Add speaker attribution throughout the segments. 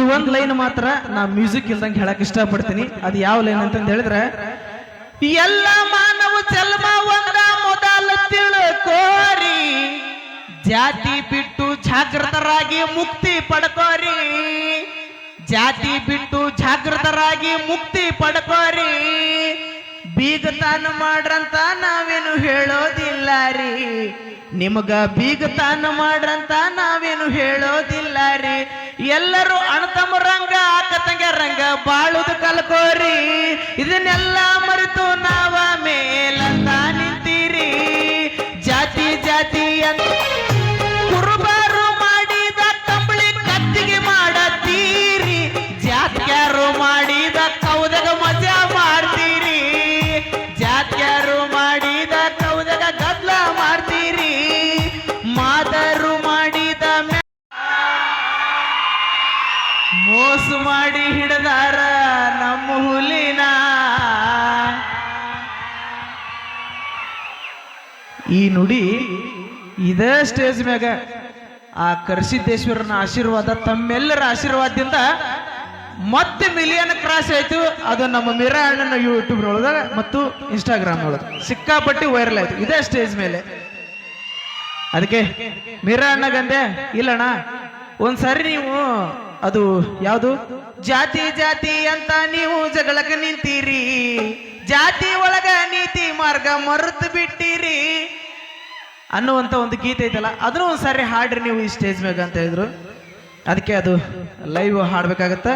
Speaker 1: ಇದು ಒಂದು ಲೈನ್ ಮಾತ್ರ ನಾ ಮ್ಯೂಸಿಕ್ ಇಲ್ದಂಗೆ ಹೇಳಕ್ ಇಷ್ಟಪಡ್ತೀನಿ. ಅದು ಯಾವ ಲೈನ್ ಅಂತಂದು ಹೇಳಿದ್ರೆ, ಎಲ್ಲ ಮಾನವ ಜನ್ಮ ಒಂದ ಮೊದಲ ತಿಳ್ಕೋರಿ, ಜಾತಿ ಬಿಟ್ಟು ಜಾಗೃತರಾಗಿ ಮುಕ್ತಿ ಪಡ್ಕೋರಿ, ಜಾತಿ ಬಿಟ್ಟು ಜಾಗೃತರಾಗಿ ಮುಕ್ತಿ ಪಡ್ಕೋರಿ. ಬೀಗತಾನ ಮಾಡ್ರಂತ ನಾವೇನು ಹೇಳೋದಿಲ್ಲ ರೀ, ನಿಮಗ ಬೀಗತಾನ ಮಾಡ್ರಂತ ನಾವೇನು ಹೇಳೋದಿಲ್ಲ ರೀ. ಎಲ್ಲರೂ ಅಣತಮ್ಮ ರಂಗ ಆಕತಂಗ ರಂಗ ಬಾಳುದು ಕಲ್ಕೋರಿ. ಇದನ್ನೆಲ್ಲ ಮರೆತು ನಾವ ಮೇಲಂತ ನಿಂತೀರಿ. ಜಾತಿ ಜಾತಿ ಅಂತ ಕುರುಬಾರು ಮಾಡಿದ ಕಂಬಳಿ ಕತ್ತಿಗೆ ಮಾಡತ್ತೀರಿ, ಜಾತ್ಯಾರು ಮಾಡಿದ ಕೌದಗ ಮಜಾ ಮಾಡ್ತೀರಿ, ಜಾತ್ಯಾರು ಮಾಡಿದ ಕೌದಗ ಗದ್ಲ ಮಾಡ್ತೀರಿ. ಮಾದರು ಮಾಡಿದ ಮೋಸ ಮಾಡಿ ಹಿಡದಾರ ನಮ್ಮ ಹುಲಿನ. ಈ ನುಡಿ ಇದೇ ಸ್ಟೇಜ್ ಮ್ಯಾಗ ಆ ಕರ್ಸಿದ್ದೇಶ್ವರನ ಆಶೀರ್ವಾದ, ತಮ್ಮೆಲ್ಲರ ಆಶೀರ್ವಾದದಿಂದ ಮತ್ತೆ ಮಿಲಿಯನ್ ಕ್ರಾಸ್ ಆಯ್ತು. ಅದು ನಮ್ಮ ಮೀರಾ ಅಣ್ಣನ ಯೂಟ್ಯೂಬ್ ಒಳಗ ಮತ್ತು ಇನ್ಸ್ಟಾಗ್ರಾಮ್ ಒಳಗೆ ಸಿಕ್ಕಾಪಟ್ಟಿ ವೈರಲ್ ಆಯ್ತು ಇದೇ ಸ್ಟೇಜ್ ಮೇಲೆ. ಅದಕ್ಕೆ ಮೀರಾ ಅಣ್ಣಗಂದೆ, ಇಲ್ಲಣ್ಣ ಒಂದ್ಸರಿ ನೀವು ಅದು ಯಾವುದು ಜಾತಿ ಜಾತಿ ಅಂತ ನೀವು ಜಗಳಕ್ಕೆ ನಿಂತೀರಿ, ಜಾತಿ ಒಳಗ ನೀತಿ ಮಾರ್ಗ ಮರೆತು ಬಿಟ್ಟಿರಿ ಅನ್ನುವಂತ ಒಂದು ಗೀತೆ ಐತಲ್ಲ, ಅದನ್ನು ಒಂದ್ಸರಿ ಹಾಡ್ರಿ ನೀವು ಈ ಸ್ಟೇಜ್ ಮ್ಯಾಗ ಅಂತ ಹೇಳಿದ್ರು. ಅದಕ್ಕೆ ಅದು ಲೈವ್ ಹಾಡ್ಬೇಕಾಗತ್ತ.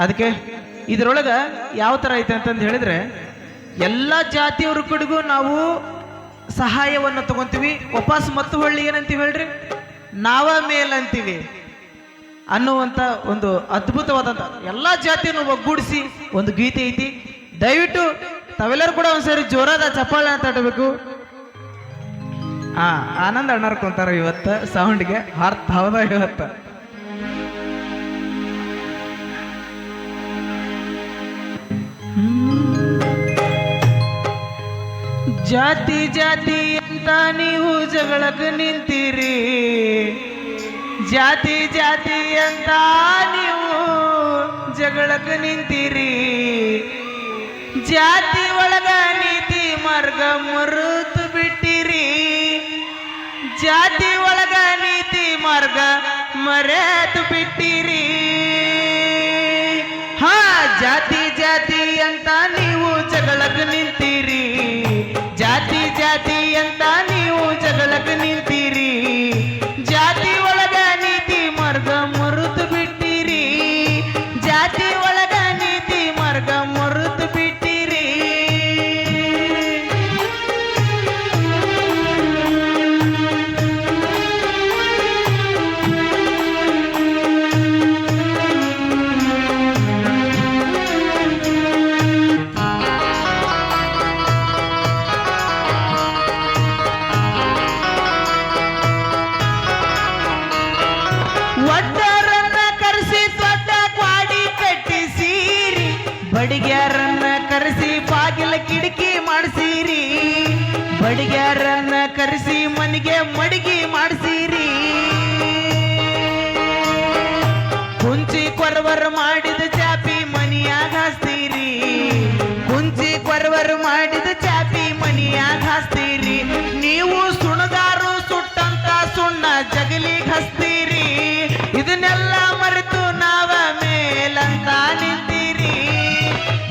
Speaker 1: ಅದಕ್ಕೆ ಇದ್ರೊಳಗ ಯಾವ ತರ ಐತೆ ಅಂತಂದು ಹೇಳಿದ್ರೆ, ಎಲ್ಲ ಜಾತಿಯವ್ರ ಕಡೆಗೂ ನಾವು ಸಹಾಯವನ್ನು ತಗೊಂತೀವಿ, ವಾಪಸ್ ಮತ್ತು ಹೊಳ್ಳಿ ಏನಂತೀವಿ ಹೇಳ್ರಿ, ನಾವ ಮೇಲಂತೀವಿ ಅನ್ನುವಂತ ಒಂದು ಅದ್ಭುತವಾದಂತ ಎಲ್ಲ ಜಾತಿಯನ್ನು ಒಗ್ಗೂಡಿಸಿ ಒಂದು ಗೀತೆ ಐತಿ. ದಯವಿಟ್ಟು ತಾವೆಲ್ಲರೂ ಕೂಡ ಒಂದ್ಸರಿ ಜೋರಾದ ಚಪ್ಪಾಳೆ ಅಂತ ಆಡಬೇಕು. ಆನಂದ್ ಅಣ್ಣರ್ಕೊಂತಾರ ಇವತ್ತ ಸೌಂಡ್ಗೆ ಅರ್ಥ ಹೌದ ಇವತ್ತ. ಜಾತಿ ಜಾತಿ ಅಂತ ನೀವು ಜಗಳಕ್ಕೆ ನಿಂತೀರಿ, ಜಾತಿ ಜಾತಿ ಅಂತ ನೀವು ಜಗಳಕ್ಕೆ ನಿಂತೀರಿ, ಜಾತಿ ಒಳಗ ನೀತಿ ಮಾರ್ಗ ಮರೆತು ಬಿಟ್ಟಿರಿ, ಜಾತಿ ಒಳಗ ನೀತಿ ಮಾರ್ಗ ಮರೆತು ಬಿಟ್ಟಿರಿ. ಹಾ, ಜಾತಿ ಜಾತಿ ಅಂತ ನೀವು ಜಗಳಕ್ಕೆ ನಿಂತೀರಿ, ಜಾತಿ ಜಾತಿ ಅಂತ ನೀವು ಜಗಳಕ್ಕೆ ನಿಂತೀರಿ, ಜಾತಿ ಒಳಗ ನೀತಿ ಮಾರ್ಗ ಮರೆತು ಬಿಟ್ಟಿರಿ, ಜಾತಿ ಒಳಗ ನೀತಿ ಮಾರ್ಗ ಮರೆತು ಬಿಟ್ಟಿರಿ. ಒಡ್ಡರನ್ನ ಕರೆಸಿ ದೊಡ್ಡ ಕ್ವಾಡಿ ಕಟ್ಟಿಸೀರಿ, ಬಡಿಗ್ಯಾರನ್ನ ಕರೆಸಿ ಬಾಗಿಲ ಕಿಟಕಿ ಮಾಡಿಸಿರಿ, ಬಡಿಗ್ಯಾರನ್ನ ಕರೆಸಿ ಮನೆಗೆ ಮಡಿಗೆ ಮಾಡಿಸಿರಿ, ಕುಂಚಿ ಕೊರವರು ಮಾಡಿದ ಚಾಪಿ ಮನಿಯಾಗ ಹಾಸ್ತೀರಿ, ಕುಂಚಿ ಕೊರವರು ಮಾಡಿದ ಚಾಪಿ ಮನಿಯಾಗ ಹಾಸ್ತೀರಿ. ನೀವು ಸುಣದಾರು ಸುಟ್ಟಂತ ಸುಣ್ಣ ಜಗಲಿಗೆ ಹಸ್ತೀರಿ. ಇದನ್ನೆಲ್ಲ ಮರೆತು ನಾವ ಮೇಲಂತ ನಿಂತೀರಿ,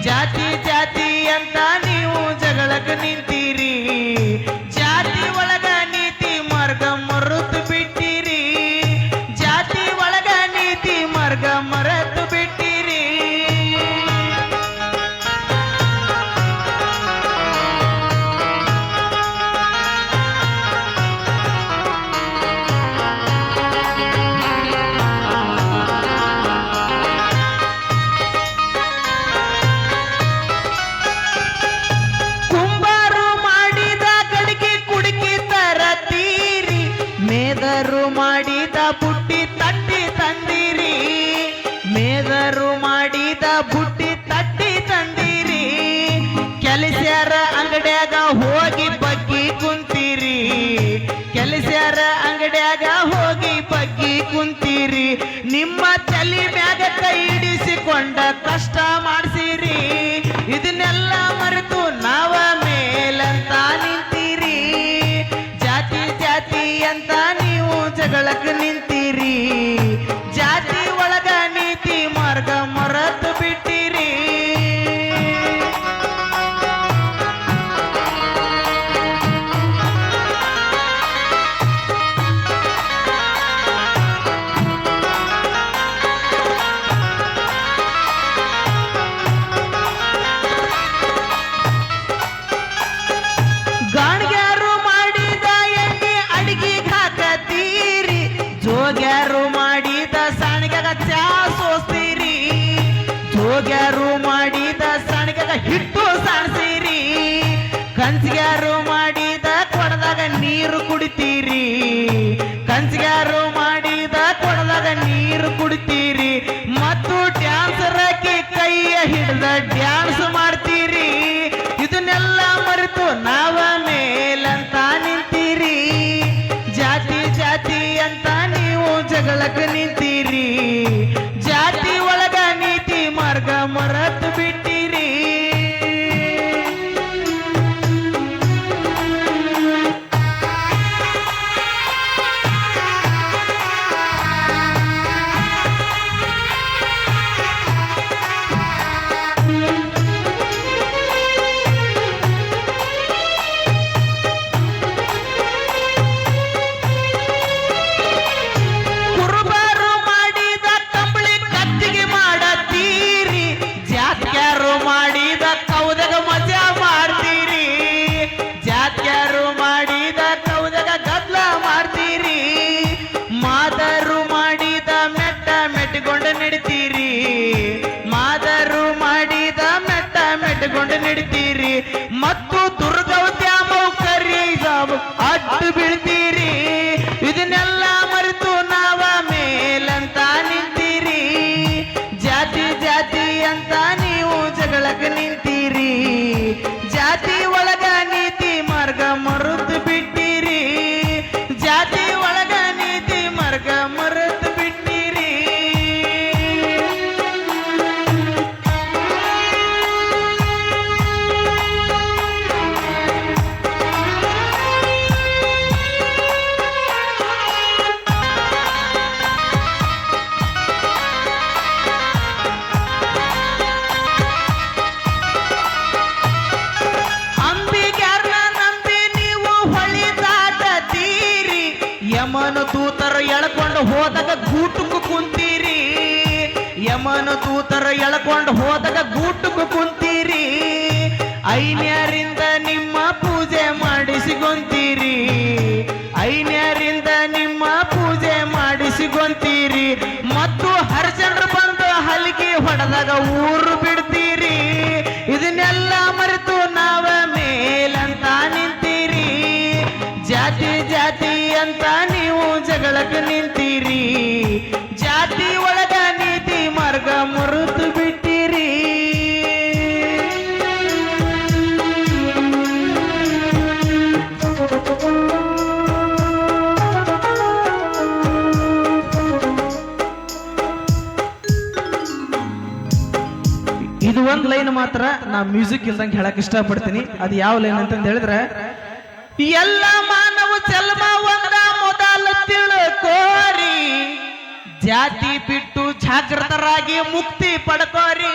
Speaker 1: ಜಾತಿ ಜಾತಿ ಅಂತ ನೀವು ಜಗಳಕ್ಕೆ ನಿಂತೀರಿ, ಜಾತಿ ಒಳಗ ನೀತಿ ಮಾರ್ಗ ಮರೆತು ಬಿಟ್ಟಿರಿ, ಜಾತಿ ಒಳಗ ನೀತಿ ಮಾರ್ಗ ಮರೆತು ಬಿಟ್ಟಿರಿ. ಮೇದರು ಮಾಡಿದ ಬುಟ್ಟಿ ತಟ್ಟಿ ತಂದಿರಿ, ಮೇದರು ಮಾಡಿದ ಬುಟ್ಟಿ ತಟ್ಟಿ ತಂದಿರಿ, ಕೆಲಸ್ಯಾರ ಅಂಗಡ್ಯಾಗ ಹೋಗಿ ಬಗ್ಗಿ ಕುಂತೀರಿ, ಕೆಲಸ್ಯಾರ ಅಂಗಡ್ಯಾಗ ಹೋಗಿ ಬಗ್ಗಿ ಕುಂತೀರಿ. ನಿಮ್ಮ ತಲೆ ಮ್ಯಾಗ ದುಡಿಸಿಕೊಂಡ ಕಷ್ಟ ಮಾಡಿಸಿರಿ ಇದನ್ನೆಲ್ಲ ಮರೆತು ನಾವ ಮೇಲಂತ ನಿಂತೀರಿ ಜಾತಿ ಜಾತಿ ಅಂತ ನೀವು ಜಗಳಕ್ಕೆ ನಿಂತೀರಿ ಜಾತಿ ಒಳಗ ನೀತಿ ಮಾರ್ಗ ಮರೆತು ಬಿಟ್ಟಿರಿ ಗಾಣಿಗ್ಯಾರು ಮಾಡಿದ ಎಣ್ಣೆ ಅಡಿಗೆಗೆ ಹಾಕತೀರಿ ಜೋಗ್ಯಾರು ಮಾಡಿದ ಸಾಣಿಗೆಗ ಚಾ ಸೋಸ್ತೀರಿ ಜೋಗ್ಯಾರು ಮಾಡಿದ ಸಾಣಿಗೆಗ ಹಿಟ್ಟು ಸಾಣಿಸಿರಿ ಕಂಚಿಗ್ಯಾರು ಮಾಡಿದ ಕೊಡದಾಗ ನೀರು ಕುಡಿತೀರಿ ಕಂಚಿಗ್ಯಾರು ಮಾಡಿದ ಕೊಡದಾಗ ನೀರು ಕುಡಿತೀರಿ ಮತ್ತು ಡ್ಯಾನ್ಸರ್ ಹಾಕಿ ಕೈಯ ಹಿಡಿದ ಡ್ಯಾನ್ಸ್ ಮಾಡ್ತೀರಿ ಇದನ್ನೆಲ್ಲ ಮರೆತು ನಾವ ಮೇಲಂತ ನಿಂತೀರಿ ಜಾತಿ ಜಾತಿ ಅಂತ ನೀವು ಜಗಳಕ್ಕೆ ನಿಂತೀರಿ ಜಾತಿ ಒಳಗ ನೀತಿ ಮಾರ್ಗ ಮರೆತು ಬಿಟ್ಟಿರಿ ಕುರುಬರು ಮಾಡಿದ ಕಂಬಳಿ ಕತ್ತಿಗೆ ಮಾಡತೀರಿ ಜಾತ್ಯಾರು ಮಾಡಿದ ಕೌದಗ ಮಜಾ ಮಾಡ್ತೀರಿ ಜಾತ್ಯಾರು ಮಾಡಿದ ಕೌದಗ ಗದ್ಲ ಮಾಡ್ತೀರಿ ಮಾದರು ಮಾಡಿದ ಮೆಟ್ಟ ಮೆಟ್ಟುಕೊಂಡು ನಡಿತೀರಿ ಮಾದರು ಮಾಡಿದ ಮೆಟ್ಟ ಮೆಟ್ಟುಕೊಂಡು ನಡಿತೀರಿ ಮತ್ತು ದುರ್ಗೌತ್ಯಾಮವು ಕರಿಗಾವು ಅಡ್ಡು ಬೀಳ್ತೀರಿ ಇದನ್ನೆಲ್ಲ ಮರೆತು ನಾವ ಮೇಲಂತ ನಿಂತೀರಿ ಜಾತಿ ಜಾತಿ ಅಂತ ನೀವು ಜಗಳಕ್ಕೆ ನಿಂತೀರಿ ಜಾತಿ ಒಳಗ ನೀತಿ ಮಾರ್ಗ ಮರೆತು ಬಿಟ್ಟಿರಿ ಜಾತಿ ಒಳಗ ನೀತಿ ಮಾರ್ಗ ಮರೆತು ಬಿಟ್ಟಿರಿ ಅಂಬಿಗ್ಯಾರ್ನ ನಂಬಿ ನೀವು ಹೊಳಿ ದಾಟತೀರಿ ಯಮನ ದೂತರು ಎಳ್ಕೊಂಡು ಹೋದಾಗ ಗೂಟುಕು ಕುಂತೀರಿ ಯಮನ ದೂತರು ಎಳ್ಕೊಂಡು ಹೋದಾಗ ಗೂಟುಕು ಕುಂತೀರಿ ಐನ್ಯರಿಂದ ನಿಮ್ಮ ಪೂಜೆ ಮಾಡಿಸಿಕೊಂತೀರಿ ಐನ್ಯರಿಂದ ನಿಮ್ಮ ಪೂಜೆ ಮಾಡಿಸಿಕೊಂತೀರಿ ಮತ್ತು ಹರಿಚಂದ್ರ ಬಂದು ಹಲಿಗೆ ಹೊಡೆದಾಗ ಊರು ಬಿಡ್ತೀರಿ ಇದನ್ನೆಲ್ಲ ಮರೆತು ನಾವ ಮೇಲಂತ ನಿಂತೀರಿ ಜಾತಿ ಜಾತಿ ಅಂತ ನೀವು ಜಗಳಕ್ಕೆ ನಿಂತೀರಿ ಜಾತಿ ಒಳಗ ನೀತಿ ಮಾರ್ಗ ಮರೆತು ಬಿಟ್ಟಿರಿ ಇದು ಒಂದ್ ಲೈನ್ ಮಾತ್ರ ನಾ ಮ್ಯೂಸಿಕ್ ಇಲ್ದಂಗೆ ಹೇಳಕ್ ಇಷ್ಟಪಡ್ತೀನಿ ಅದು ಯಾವ ಲೈನ್ ಅಂತಂದು ಹೇಳಿದ್ರೆ ಎಲ್ಲ ಮಾನವ ಜನ್ಮ ಒಂದ ಮೊದಲ ತಿಳ್ಕೋರಿ ಜಾತಿ ಬಿಟ್ಟು ಜಾಗೃತರಾಗಿ ಮುಕ್ತಿ ಪಡ್ಕೋರಿ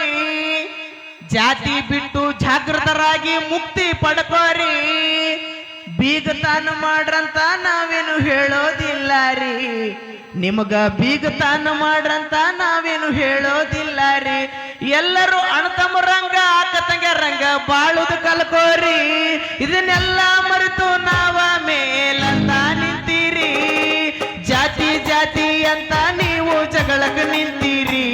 Speaker 1: ಜಾತಿ ಬಿಟ್ಟು ಜಾಗೃತರಾಗಿ ಮುಕ್ತಿ ಪಡ್ಕೋರಿ ಬೀಗತಾನ ಮಾಡ್ರಂತ ನಾವೇನು ಹೇಳೋದಿಲ್ಲ ರೀ ನಿಮಗ ಬೀಗತಾನ ಮಾಡ್ರಂತ ನಾವೇನು ಹೇಳೋದಿಲ್ಲ ರೀ ಎಲ್ಲರೂ ಅಣತಮ್ಮ ರಂಗ ಆಕತಂಗ ರಂಗ ಬಾಳುದು ಕಲ್ಕೋರಿ ಇದನ್ನೆಲ್ಲ ಮರೆತು ನಾವ ಮೇಲಂತ ನಿಂತೀರಿ ಜಾತಿ ಜಾತಿ ಅಂತ ನೀವು ಜಗಳಕ್ಕೆ ನಿಂತೀರಿ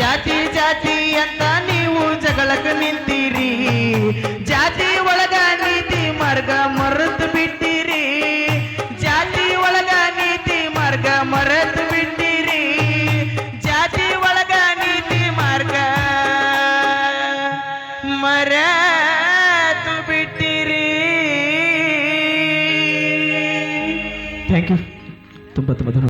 Speaker 1: ಜಾತಿ ಜಾತಿ ಅಂತ ನೀವು ಜಗಳಕ್ಕೆ ನಿಂತೀರಿ ಜಾತಿ ಒಳಗ ನೀತಿ ಮಾರ್ಗ ಮರೆತು ಬಿಟ್ಟಿರಿ ಜಾತಿ ಒಳಗ ನೀತಿ ಮಾರ್ಗ ಮರೆತು ಬಿಟ್ಟಿರಿ ಜಾತಿ ಒಳಗ ನೀತಿ ಮಾರ್ಗ ಮರೆತು ಬಿಟ್ಟಿರಿ ಥ್ಯಾಂಕ್ ಯು ತುಂಬ ತುಂಬ